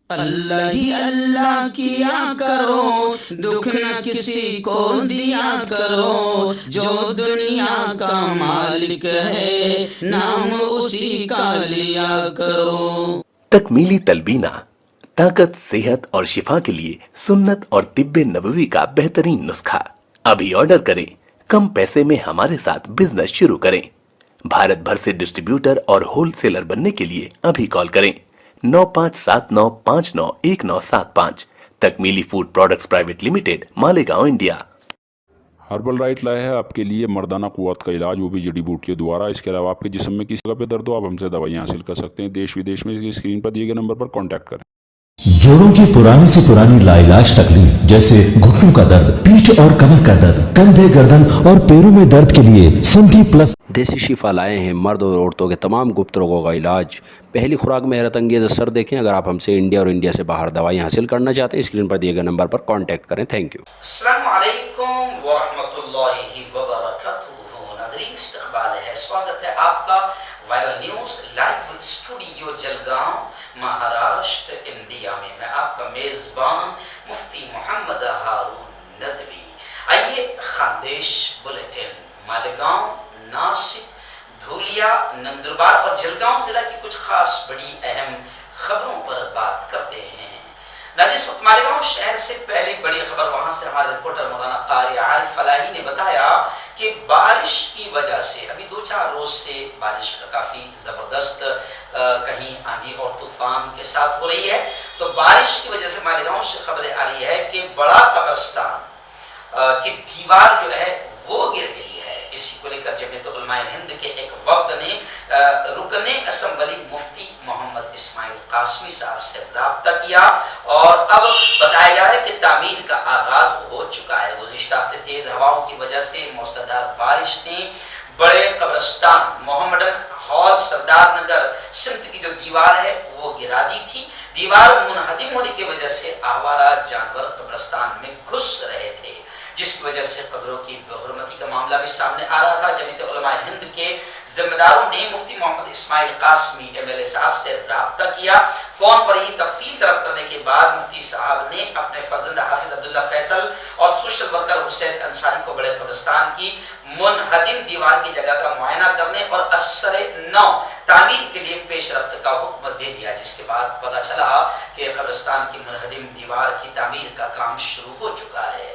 اللہ ہی اللہ کیا کرو، دکھ نہ کسی کو دیا کرو، جو دنیا کا مالک ہے نام اسی کا لیا کرو۔ تکمیلی تلبینہ طاقت، صحت اور شفا کے لیے سنت اور طب نبوی کا بہترین نسخہ۔ ابھی آرڈر کریں، کم پیسے میں ہمارے ساتھ بزنس شروع کریں۔ بھارت بھر سے ڈسٹریبیوٹر اور ہول سیلر بننے کے لیے ابھی کال کریں 9579591975۔ Takmili food products private limited, Malegaon, India. Herbal right لائے ہے آپ کے لیے مردانہ قوت کا علاج، وہ بھی جڑی بوٹیوں دوارا۔ اس کے علاوہ آپ کے جسم میں کسی جگہ پہ درد ہو، آپ ہم سے دوائیاں حاصل کر سکتے ہیں دیش ودیش میں۔ اسکرین پر دیے گئے نمبر پر کانٹیکٹ کریں۔ جوڑوں کی پرانی سے پرانی لاعلاج تکلیف جیسے گھٹنوں کا درد، پیٹھ اور کمر کا درد، کندھے، گردن اور پیروں میں درد کے لیے سنٹی پلس دیسی شفا لائے ہیں مرد اور عورتوں کے تمام گپت روگوں کا علاج۔ پہلی خوراک میں حیرت انگیز اثر دیکھیں۔ اگر آپ ہم سے انڈیا اور انڈیا سے باہر دوائیں حاصل کرنا چاہتے ہیں، اسکرین پر دیے گئے نمبر پر کانٹیکٹ کریں۔ Thank you. السلام علیکم ورحمۃ اللہ وبرکاتہ۔ ناظرین، استقبال ہے، سواگت ہے آپ کا viral news live studio Jalgaon, Maharashtra, India میں آپ کا میزبان مفتی محمد ہارون ندوی۔ آئیے خاندیش بلیٹن مالیگاؤں، ناسک، دھولیا، نندربار اور جلگاؤں ضلع کی کچھ خاص بڑی اہم خبروں پر بات کرتے ہیں۔ ناظرین، اس وقت مالیگاؤں شہر سے پہلی بڑی خبر وہاں سے ہمارے رپورٹر مولانا قاری عارف فلاحی نے بتایا کہ بارش کی وجہ سے ابھی 2-4 روز سے بارش کافی زبردست کہیں آندھی اور طوفان کے ساتھ ہو رہی ہے، تو بارش کی وجہ سے مالیگاؤں سے خبریں آ رہی ہے کہ بڑا قبرستان کی دیوار جو ہے وہ گر گئی ہے۔ اسی کو لے کر جمعیت علماء ہند کے ایک وفد نے رکن اسمبلی مفتی محمد اسماعیل قاسمی صاحب سے رابطہ کیا اور اب بتایا جا رہا ہے کہ تعمیر کا آغاز ہو چکا ہے۔ گزشتہ ہفتے تیز ہواؤں کی وجہ سے موسلادھار بارش نے بڑے قبرستان محمدن ہال سردار نگر سمت کی جو دیوار ہے وہ گرا دی تھی۔ دیوار منہدم ہونے کی وجہ سے آوارہ جانور قبرستان میں گھس رہے تھے، جس کی وجہ سے قبروں کی بے حرمتی کا معاملہ بھی سامنے آ رہا تھا۔ جمعیت علماء ہند کے ذمہ داروں نے مفتی محمد اسماعیل قاسمی MLA صاحب سے رابطہ کیا۔ فون پر ہی تفصیل طلب کرنے کے بعد مفتی صاحب نے اپنے فرزند حافظ عبداللہ فیصل اور سوشل ورکر حسین انصاری کو بڑے قبرستان کی منہدم دیوار کی جگہ کا معائنہ کرنے اور اثر نو تعمیر کے لیے پیش رفت کا حکم دے دیا، جس کے بعد پتہ چلا کہ قبرستان کی منہدم دیوار کی تعمیر کا کام شروع ہو چکا ہے۔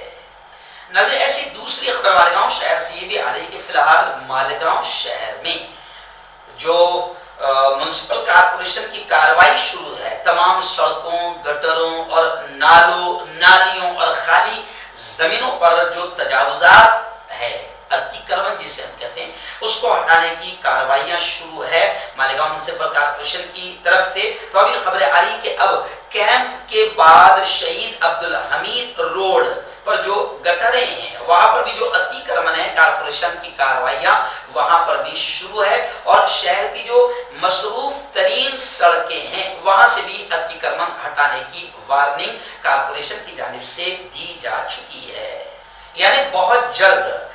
نظر ایسی دوسری خبر مالیگاؤں شہر سے یہ بھی آ رہی ہے کہ فی الحال مالیگاؤں شہر میں جو میونسپل کارپوریشن کی کارروائی شروع ہے، تمام سڑکوں، گٹروں اور نالیوں اور خالی زمینوں پر جو تجاوزات ہے، اتیکرمن جسے ہم کہتے ہیں، اس کو ہٹانے کی کارروائیاں شروع ہے مالیگاؤں میونسپل کارپوریشن کی طرف سے۔ تو ابھی خبریں آ رہی کہ اب کیمپ کے بعد شہید عبدالحمید روڈ پر جو گٹریں ہیں وہاں پر بھی جو اتیکرمن ہے، کارپوریشن کی کارروائیاں وہاں پر بھی شروع ہے، اور شہر کی جو مصروف ترین سڑکیں ہیں وہاں سے بھی اتیکرمن ہٹانے کی وارننگ کارپوریشن کی جانب سے دی جا چکی ہے۔ یعنی بہت جلد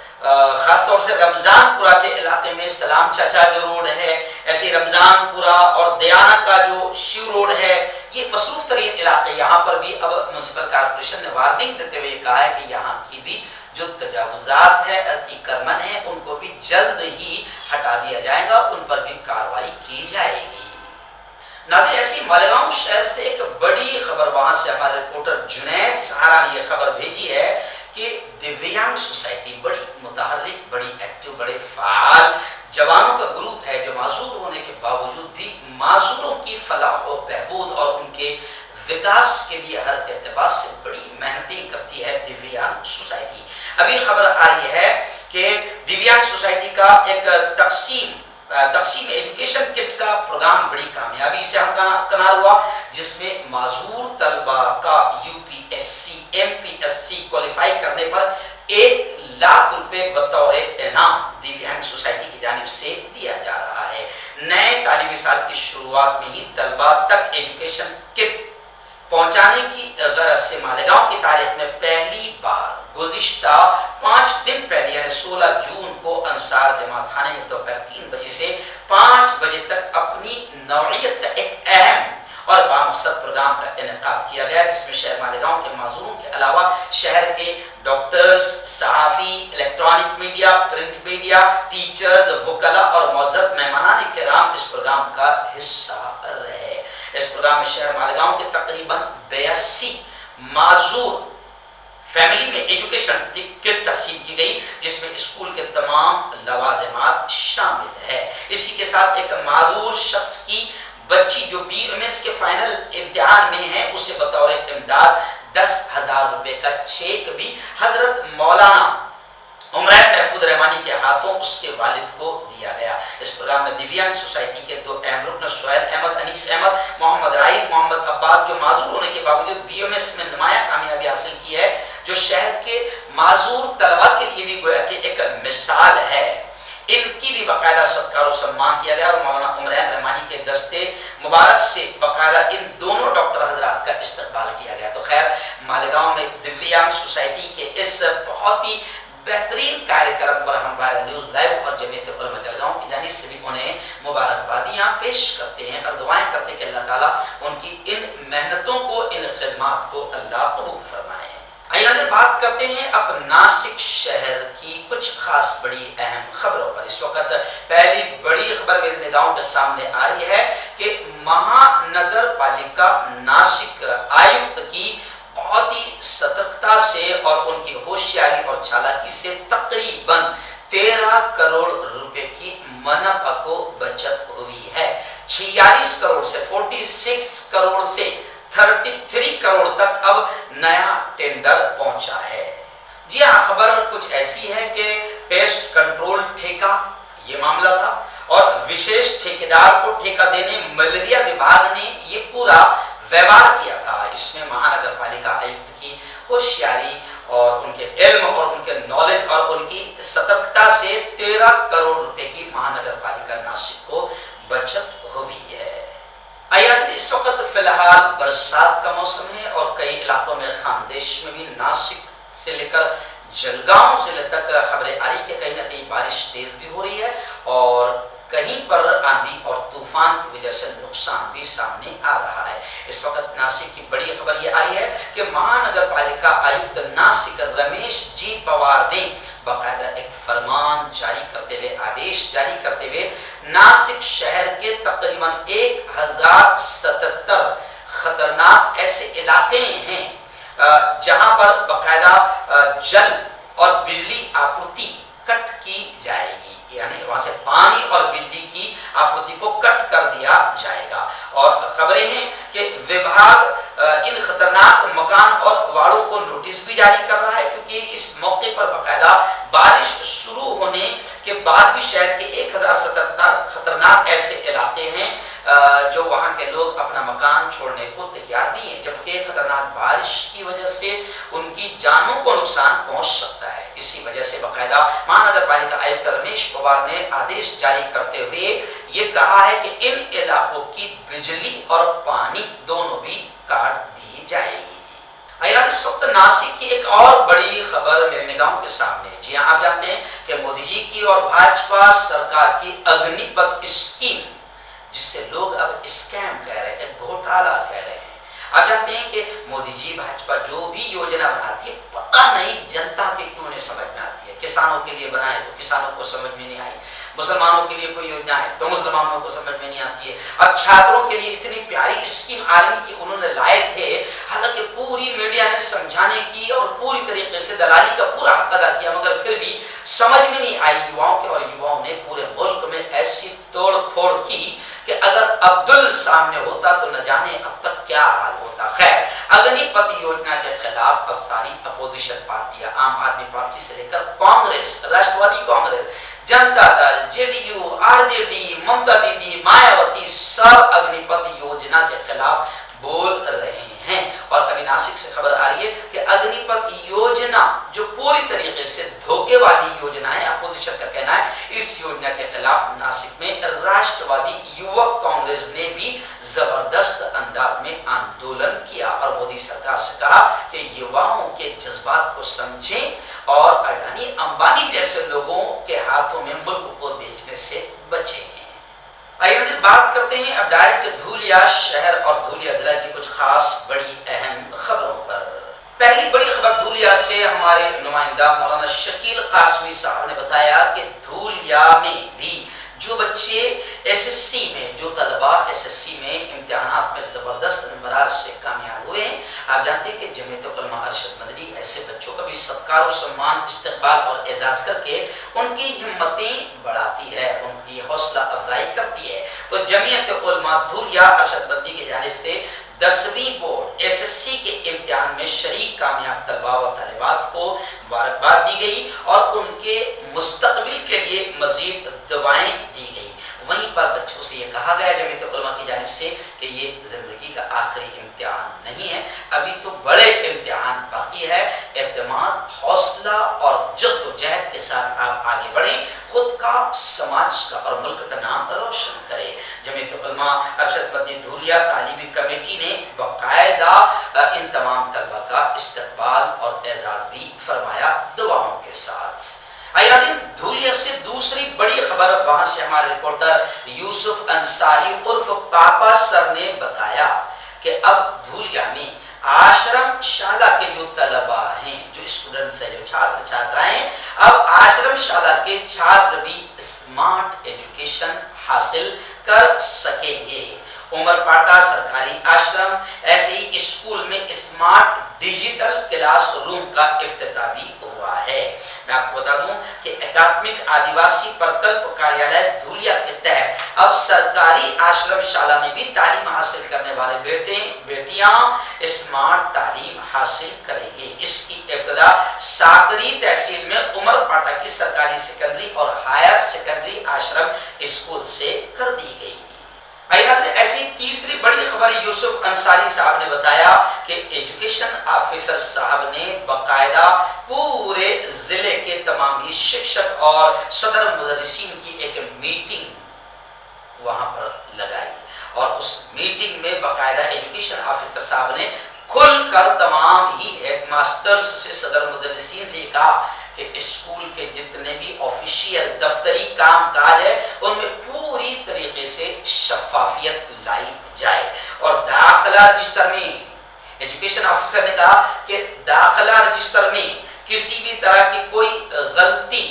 خاص طور سے رمضان پورہ کے علاقے میں سلام چاچا جو روڈ ہے، ایسے رمضان پورہ اور دیانہ کا جو شیو روڈ ہے، یہ مصروف ترین علاقے، یہاں پر بھی اب میونسپل کارپوریشن نے وارننگ دیتے ہوئے کہا ہے کہ یہاں کی بھی جو تجاوزات ہے، اتیکرمن ہے، ان کو بھی جلد ہی ہٹا دیا جائے گا، ان پر بھی کارروائی کی جائے گی۔ ناظرین، ایسی مالیگاؤں شہر سے ایک بڑی خبر وہاں سے ہمارے رپورٹر جنید سہارا نے یہ خبر بھیجی ہے کہ دیویانگ سوسائٹی بڑی متحرک، بڑی ایکٹیو، بڑے فعال جوانوں کا گروپ ہے جو معذور ہونے کے باوجود بھی معذوروں کی فلاح و بہبود اور ان کے وکاس کے لیے ہر اعتبار سے بڑی محنتیں کرتی ہے دیویانگ سوسائٹی۔ ابھی خبر آ رہی ہے کہ دیویانگ سوسائٹی کا ایک تقسیم ایجوکیشن کٹ کا پروگرام بڑی کامیابی سے ہمکنار ہوا، جس میں معذور طلبہ کا UPSC MPSC کوالیفائی کرنے پر 1 لاکھ روپے بطور انعام دیویانگ سوسائٹی کی جانب سے دیا جا رہا ہے۔ نئے تعلیمی سال کی شروعات میں ہی طلبہ تک ایجوکیشن کٹ پہنچانے کی غرض سے مالیگاؤں کی تاریخ میں پہلی بار گزشتہ 5 دن پہلے یعنی 16 جون کو انصار جماعت خانے میں دوپہر 3 بجے سے 5 بجے تک اپنی نوعیت کا ایک اہم اور بامقصد پروگرام کا انعقاد کیا گیا، جس میں شہر مالیگاؤں کے معذوروں کے علاوہ شہر کے ڈاکٹرز، صحافی، electronic media, print media, teachers, وکلاء اور معزز مہمانان کرام اس پروگرام کا حصہ رہے۔ اس پروگرام میں شہر مالیگاؤں کے تقریباً 82 معذور فیملی میں ایجوکیشن کٹ تقسیم کی گئی، جس میں اسکول کے تمام لوازمات شامل ہے۔ اسی کے ساتھ ایک معذور شخص کی بچی جو BMS کے فائنل امتحان میں ہے، اسے بطور امداد 10,000 روپے کا چیک بھی حضرت مولانا عمران محفوظ رحمانی کے ہاتھوں اس کے والد کو دیا گیا۔ اس پروگرام میں دیویانگ سوسائٹی کے 2 اہم رکن سہیل احمد، انیس احمد، محمد راہیل، محمد عباس، جو معذور ہونے کے باوجود BMS میں نمایاں کامیابی حاصل کی ہے، جو شہر کے معذور طلباء کے لیے بھی گویا کہ ایک مثال ہے، ان کی بھی باقاعدہ ستکار و سمان کیا گیا اور مولانا عمران رحمانی کے دستے مبارک سے باقاعدہ ان دونوں ڈاکٹر حضرات کا استقبال کیا گیا۔ تو خیر، مالیگاؤں میں دیویانگ سوسائٹی کے اس بہت ہی بہترین کارکرم پر ہم وائرل نیوز لائیو اور جمعیت علماء جلگاؤں کی جانب سے بھی انہیں مبارکبادیاں پیش کرتے ہیں اور دعائیں کرتے ہیں کہ اللہ تعالیٰ ان کی ان محنتوں کو، ان خدمات کو اللہ قبول فرمائے۔ آئیے ناظرین، بات کرتے ہیں اب ناسک شہر کی کچھ خاص بڑی اہم خبروں پر۔ اس وقت پہلی بڑی خبر میری نگاہوں کے سامنے آ رہی ہے کہ مہانگر پالیکا ناسک آیکت کی بہت ہی سترکتا سے اور ان کی ہوشیاری اور چالاکی سے تقریباً 13 کروڑ روپے کی منافع کو بچت ہوئی ہے۔ 46 کروڑ سے 46 کروڑ سے 33 کروڑ تک اب نیا ٹینڈر پہنچا ہے۔ جی ہاں، خبر کچھ ایسی ہے کہ پیسٹ کنٹرول ٹھیکہ یہ معاملہ تھا اور وشیش ٹھیکیدار کو ٹھیکہ دینے ملیریا وبھاگ نے یہ پورا ویوہار کیا تھا۔ اس میں مہانگر پالیکا آیکت کی ہوشیاری اور ان کے علم اور ان کے نالج اور ان کی سترکتا سے 13 کروڑ روپے کی مہانگر پالیکا ناسک کو بچت ہوئی ہے۔ اس وقت فی الحال برسات کا موسم ہے اور کئی علاقوں میں خاندیش میں بھی ناسک سے لے کر جلگاؤں ضلع تک خبریں آ رہی کہ کہیں نہ کہیں بارش تیز بھی ہو رہی ہے اور کہیں پر آندھی اور طوفان کی وجہ سے نقصان بھی سامنے آ رہا ہے۔ اس وقت ناسک کی بڑی خبر یہ آئی ہے کہ مہانگر پالیکا آیکت ناسک رمیش جی پوار نے باقاعدہ ایک فرمان جاری کرتے ہوئے، آدیش جاری کرتے ہوئے ناسک شہر کے تقریباً 1077 خطرناک ایسے علاقے ہیں جہاں پر باقاعدہ جل اور بجلی آپورتی کٹ کی جائے گی، یعنی وہاں سے پانی اور بجلی کی آپورتی کو کٹ کر دیا جائے گا۔ اور خبریں ہیں کہ وبھاگ ان خطرناک مکان اور واڑوں کو نوٹس بھی جاری کر رہا ہے، کیونکہ اس موقع پر باقاعدہ بارش شروع ہونے کے بعد بھی شہر کے 1077 خطرناک ایسے علاقے ہیں جو وہاں کے لوگ اپنا مکان چھوڑنے کو تیار نہیں ہیں، جبکہ خطرناک بارش کی وجہ سے ان کی جانوں کو نقصان پہنچ سکتا ہے۔ اسی وجہ سے باقاعدہ مہانگر پالیکا آیکت رمیش پوار نے آدیش جاری کرتے ہوئے یہ کہا ہے کہ ان علاقوں کی بجلی اور پانی دونوں بھی کاٹ دی جائے گی۔ اس وقت ناسک کی ایک اور بڑی خبر میرے نگاہوں کے سامنے ہے۔ جی ہاں، آپ جانتے ہیں کہ مودی جی کی اور بھاجپا سرکار کی اگنی پتھ اسکیم، جس سے لوگ اب اسکیم کہہ رہے ہیں، گھوٹالا کہہ رہے ہیں۔ آپ جانتے ہیں کہ مودی جی بھاجپا جو بھی یوجنا بناتی ہے پتہ نہیں جنتا کے کیوں نہیں سمجھ میں آتی ہے۔ کسانوں کے لیے بنائے تو کسانوں کو سمجھ میں نہیں آئی، مسلمانوں کے لیے کوئی یوجنا ہے تو مسلمانوں کو سمجھ میں نہیں آتی ہے۔ اب چھاتروں کے لیے اتنی پیاری اسکیم آرمی کی انہوں نے لائے تھے، حالانکہ پوری میڈیا نے سمجھانے کی اور پوری طریقے سے دلالی کا پورا حق ادا کیا، مگر پھر بھی سمجھ میں نہیں آئی یواؤں کے، اور یواؤں نے پورے ملک میں ایسی توڑ پھوڑ کی کہ اگر عبدل سامنے ہوتا تو نہ جانے اب تک کیا حال ہوتا۔ خیر، اگنی پتھ یوجنا کے خلاف اب ساری اپوزیشن پارٹیاں، عام آدمی پارٹی سے لے کر کانگریس، راشٹروادی کانگریس، جنتا دل، JDU، RJD، ممتا دیدی، مایاوتی، سب اگنی پتھ یوجنا کے خلاف بول رہے ہیں۔ اور ابھی ناسک سے خبر آ رہی ہے کہ اگنی پتھ یوجنا جو پوری طریقے سے دھوکے والی یوجنا ہے، اپوزیشن کا کہنا ہے، اس یوجنا کے خلاف ناسک میں راشٹروادی یوک کانگریس نے بھی زبردست انداز میں آندولن کیا اور مودی سرکار سے کہا کہ یواؤں کے جذبات کو سمجھیں اور اڈانی امبانی جیسے لوگوں کے ہاتھوں میں ملک کو بیچنے سے بچیں۔ آئیے ناظرین بات کرتے ہیں اب ڈائریکٹ دھولیا شہر اور دھولیا ضلع کی کچھ خاص بڑی اہم خبروں پر۔ پہلی بڑی خبر دھولیا سے ہمارے نمائندہ مولانا شکیل قاسمی صاحب نے بتایا کہ دھولیا میں بھی جو بچے ایس ایس سی میں، جو طلبہ ایس ایس سی میں امتحانات میں زبردست نمبرات سے کامیاب ہوئے ہیں، آپ جانتے ہیں کہ جمعیت علماء ارشد مدنی ایسے بچوں کا بھی صدقار و سمان استقبال اور اعزاز کر کے ان کی ہمتیں بڑھاتی ہے، ان کی حوصلہ افزائی کرتی ہے۔ تو جمعیت علماء دھولیا ارشد مدنی کی جانب سے 10ویں بورڈ ایس ایس سی کے امتحان میں شریک کامیاب طلباء و طالبات کو مبارکباد دی گئی اور ان کے مستقبل کے لیے مزید دعائیں دی گئی۔ وہیں پر بچوں سے یہ کہا گیا جمعیت علماء کی جانب سے کہ یہ زندگی کا آخری امتحان نہیں ہے، ابھی تو بڑے امتحان باقی ہے، اعتماد، حوصلہ اور جد و جہد کے ساتھ آپ آگے بڑھیں، خود کا، سماج کا اور ملک کا نام روشن کریں۔ جمعیت علماء ارشد مدنی دھولیا تعلیمی کمیٹی نے باقاعدہ ان تمام طلبہ کا استقبال اور اعزاز بھی فرمایا دعاؤں کے ساتھ۔ دھولیا سے دوسری بڑی خبر، وہاں سے ہمارے رپورٹر یوسف انصاری عرف پاپا سر نے بتایا کہ اب دھولیا میں آشرم شالا کے جو طلبہ ہیں، جو اسٹوڈنٹس ہیں، جو چھاتر چھاترائیں ہیں، اب آشرم شالا کے چھاتر بھی اسمارٹ ایجوکیشن حاصل کر سکیں گے۔ عمر پاٹا سرکاری آشرم ایسے ہی اسکول میں اسمارٹ ڈیجیٹل کلاس روم کا افتتاح بھی ہوا ہے۔ میں آپ کو بتا دوں کہ اکادمک آدیواسی پرکلپ کاریالے دھولیا کے تحت اب سرکاری آشرم شالا میں بھی تعلیم حاصل کرنے والے بیٹے بیٹیاں اسمارٹ تعلیم حاصل کریں گے۔ اس کی ابتدا ساکری تحصیل میں عمر پاٹا کی سرکاری سیکنڈری اور ہائر سیکنڈری آشرم اسکول سے کر دی گئی۔ ایسی تیسری بڑی خبر یوسف انصاری صاحب نے بتایا کہ ایجوکیشن آفیسر صاحب نے باقاعدہ پورے ضلع کے تمام ہی شکشک اور صدر مدرسین کی ایک میٹنگ وہاں پر لگائی اور اس میٹنگ میں باقاعدہ ایجوکیشن آفیسر صاحب نے کھل کر تمام ہی ہیڈ ماسٹرز سے، صدر مدرسین سے کہا کہ اسکول کے جتنے بھی آفیشیل دفتری کام کاج ہے ان میں پوری طریقے سے شفافیت لائی جائے اور داخلہ رجسٹر میں، ایجوکیشن آفیسر نے کہا کہ داخلہ رجسٹر میں کسی بھی طرح کی کوئی غلطی،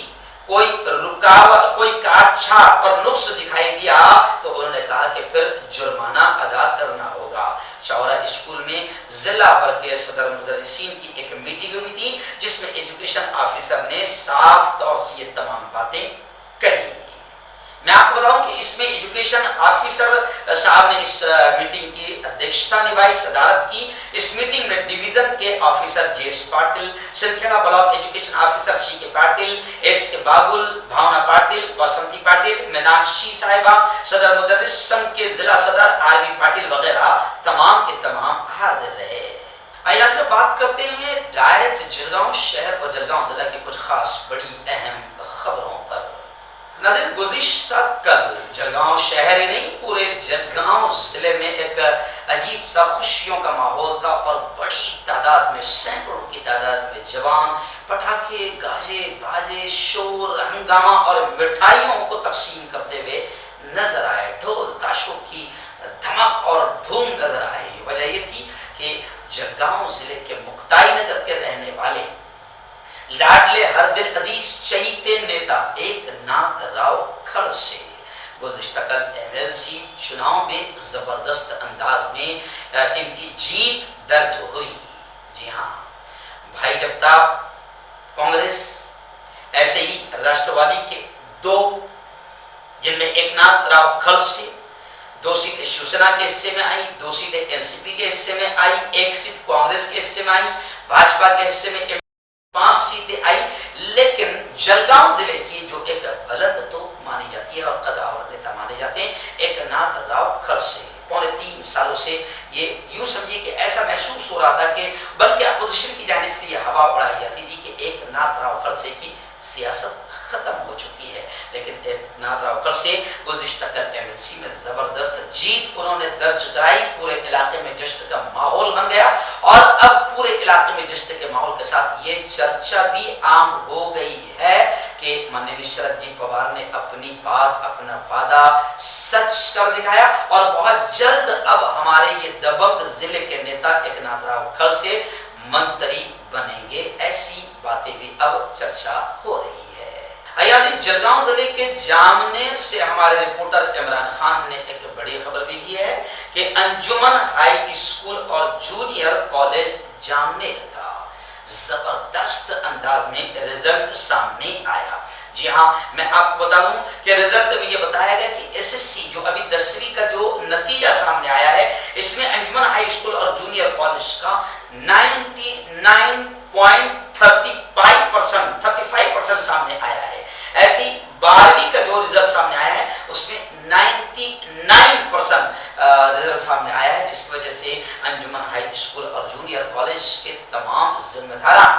کوئی رکاوٹ، کوئی کاٹ چھاپ اور نقص دکھائی دیا تو انہوں نے کہا کہ پھر جرمانہ ادا کرنا ہوگا۔ چورا اسکول میں ضلع بھر کے صدر مدرسین کی ایک میٹنگ ہوئی تھی جس میں ایجوکیشن آفیسر نے صاف طور سے یہ تمام باتیں کہی۔ میں آپ کو بتاؤں کہ اس میں ایجوکیشن آفیسر صاحب نے اس میٹنگ کی ادھیکشتا نبھائی، صدارت کی۔ اس میٹنگ میں ڈویژن کے officer J S Patil, Sarkheda block education officer C K Patil, S کے باگل، بھاونا پاٹل، وسنتی پاٹل، میناکشی صاحبہ، صدر مدرس سنگھ کے ضلع صدر آر وی پاٹل وغیرہ تمام کے تمام حاضر رہے۔ آئیے بات کرتے ہیں ڈائریکٹ جلگاؤں شہر اور جلگاؤں ضلع کی کچھ خاص بڑی اہم خبروں پر۔ ناظرین گزشتہ کل جلگاؤں شہر ہی نہیں پورے جلگاؤں ضلع میں ایک عجیب سا خوشیوں کا ماحول تھا اور بڑی تعداد میں، سینکڑوں کی تعداد میں جوان پٹاخے، گاجے، باجے، شور، ہنگامہ اور مٹھائیوں کو تقسیم کرتے ہوئے نظر آئے۔ ڈھول تاشوں کی دھمک اور دھوم نظر آئی۔ وجہ یہ تھی کہ جلگاؤں ضلع کے مکتائی نگر کے رہنے والے لاڈلے ہر دل عزیز چہیتے نیتا ایک ناتھ راؤ کھڑ سے گزشتہ کل ایم ایل سی چناؤ میں زبردست انداز میں ان کی جیت درج ہوئی۔ جی ہاں، بھائی جگتاپ کانگریس، ایسے ہی راشٹروادی کے دو، جن میں ایک ناتھ راؤ کھڑ سے 2 سیٹیں شیو سینا کے حصے میں آئی، 2 سیٹیں این سی پی کے حصے میں آئی، 1 سیٹ کانگریس کے حصے میں آئی، بھاجپا کے حصے میں 5 سیٹیں آئی۔ لیکن جلگاؤں ضلع کی جو ایک بلند تو مانی جاتی ہے اور قداور نیتا مانے جاتے ہیں، ایک ناتھ راؤ کھڑ سے 3.25 سالوں سے یہ یوں سمجھیے کہ ایسا محسوس ہو رہا تھا کہ بلکہ اپوزیشن کی جانب سے یہ ہوا اڑائی جاتی تھی کہ ایک ناتھ راؤ کھڑ سے کی سیاست ختم ہو چکی ہے، لیکن ایک ناتھ راؤ کھڑ سے گزشتہ کل ایم ایل سی میں زبردست جیت انہوں نے درج کرائی۔ پورے علاقے میں جشن کا ماحول بن گیا اور اب پورے علاقے میں جشن کے ماحول کے ساتھ یہ چرچا بھی عام ہو گئی ہے کہ کہ منیشرت جی پوار نے اپنی بات، اپنا وعدہ سچ کر دکھایا اور بہت جلد اب ہمارے یہ دبنگ ضلع کے نیتا ایکناتھ راؤ کھڑسے منتری بنیں گے، ایسی باتیں بھی اب چرچا ہو رہی ہے۔ ایادی جلگاؤں ضلع کے جامنیر سے ہمارے رپورٹر عمران خان نے ایک بڑی خبر بھی کی ہے کہ انجمن ہائی اسکول اور جونیئر کالج جامنیر کا زبردست انداز میں رزلٹ سامنے آیا۔ جی ہاں، میں آپ کو بتا دوں کہ رزلٹ میں یہ بتایا گیا کہ ایس ایس سی جو ابھی 10ویں کا جو نتیجہ سامنے آیا ہے، اس میں انجمن ہائی اسکول اور جونیئر کالج کا 35% سامنے آیا ہے۔ ایسی 12ویں کا جو رزلٹ سامنے آیا ہے اس میں 99% رزلٹ سامنے آیا ہے، جس کی وجہ سے انجمن ہائی اسکول اور جونیئر کالج کے تمام ذمہ داران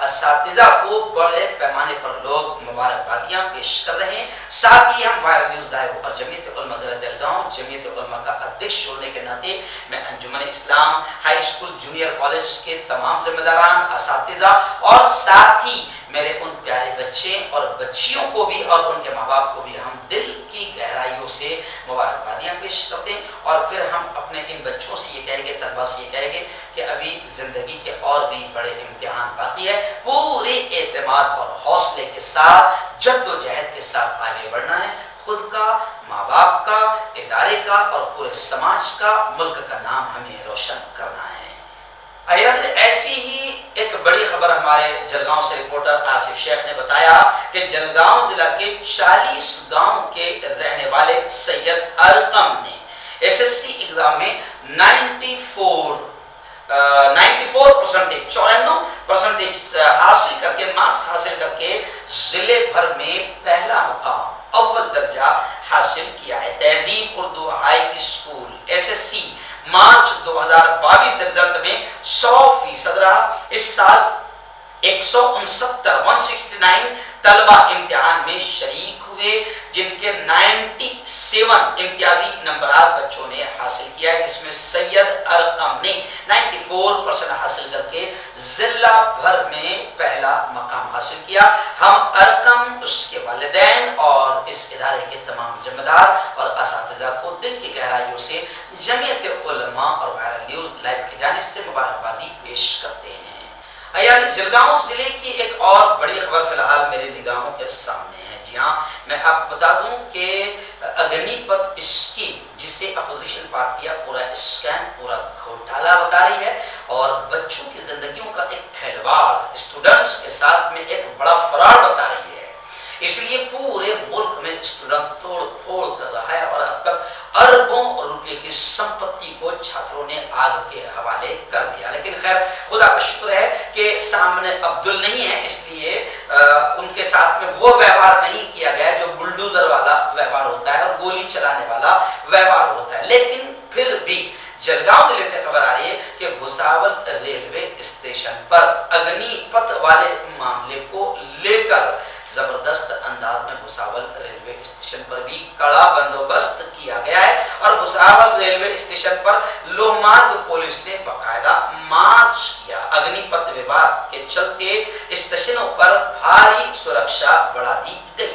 اساتذہ کو بڑے پیمانے پر لوگ مبارکبادیاں پیش کر رہے ہیں۔ ساتھ ہی ہم وائرل نیوز لائیو اور جمعیت علماء ضلع جلگاؤں جمعیت علماء کا ادھیکش ہونے کے ناطے میں انجمن اسلام ہائی اسکول جونیئر کالج کے تمام ذمہ داران، اساتذہ اور ساتھ ہی میرے ان پیارے بچے اور بچیوں کو بھی اور ان کے ماں باپ کو بھی ہم دل کی گہرائیوں سے مبارکبادیاں پیش کرتے ہیں، اور پھر ہم اپنے ان بچوں سے یہ کہیں گے، طلباء سے یہ کہیں گے کہ ابھی زندگی کے اور بھی بڑے امتحان باقی ہے، پورے اعتماد اور حوصلے کے ساتھ جد و جہد کے ساتھ آگے بڑھنا ہے، خود کا، ماں باپ کا، ادارے کا اور پورے سماج کا، ملک کا نام ہمیں روشن کرنا ہے۔ ایسی ہی ایک بڑی خبر ہمارے جلگاؤں سے رپورٹر آصف شیخ نے بتایا کہ جلگاؤں ضلع کے 40 گاؤں کے رہنے والے سید ارقم نے ایس ایس سی ایگزام میں 94% حاصل کر کے، مارکس حاصل کر کے ضلع بھر میں پہلا مقام، اول درجہ حاصل کیا ہے۔ Tahzeeb Urdu high school S S C March 2022 result میں 100% رہا۔ اس سال 169 طلبہ امتحان میں شریک ہوئے، جن کے 97 امتیازی نمبرات بچوں نے حاصل کیا ہے، جس میں سید ارقم نے 94% حاصل کر کے ضلع بھر میں پہلا مقام حاصل کیا۔ ہم ارقم، اس کے والدین اور اس ادارے کے تمام ذمہ دار اور اساتذہ کو دل کی گہرائیوں سے جمعیت علماء اور وائرل نیوز لائیو کی جانب سے مبارکبادی پیش کرتے ہیں۔ جلگاؤں ضلع کی ایک اور بڑی خبر فی الحال میرے نگاہوں کے سامنے ہے۔ جی ہاں، میں آپ کو بتا دوں کہ اگنی پت اسکیم، جسے اپوزیشن پارٹیاں پورا اسکیم، پورا گھوٹالا بتا رہی ہے اور بچوں کی زندگیوں کا ایک کھلواڑ اسٹوڈنٹس کے ساتھ میں ایک بڑا فراڈ بتا رہی ہے، اس لیے پورے ملک میں اسٹوڈنٹ توڑ پھوڑ کر رہا ہے اور اب تک اربوں روپے کی سمپتی کو چھاتروں نے آگ کے حوالے کر دیا۔ لیکن خیر، خدا کا شکر ہے کہ سامنے عبدل نہیں ہے، اس لیے ان کے ساتھ میں وہ ویوہار نہیں کیا گیا جو بلڈوزر والا ویوہار ہوتا ہے اور گولی چلانے والا ویوہار ہوتا ہے۔ لیکن پھر بھی جلگاؤں ضلع سے خبر آ رہی ہے کہ بھساول ریلوے اسٹیشن پر اگنی پت والے معاملے کو لے کر زبردست انداز میں بھساول ریلوے اسٹیشن پر بھی کڑا بندوبست کیا گیا ہے اور بھساول ریلوے اسٹیشن پر لوہمارگ پولیس نے باقاعدہ مارچ کیا۔ اگنی پت وواد کے چلتے اسٹیشنوں پر بھاری سرکشا بڑھا دی گئی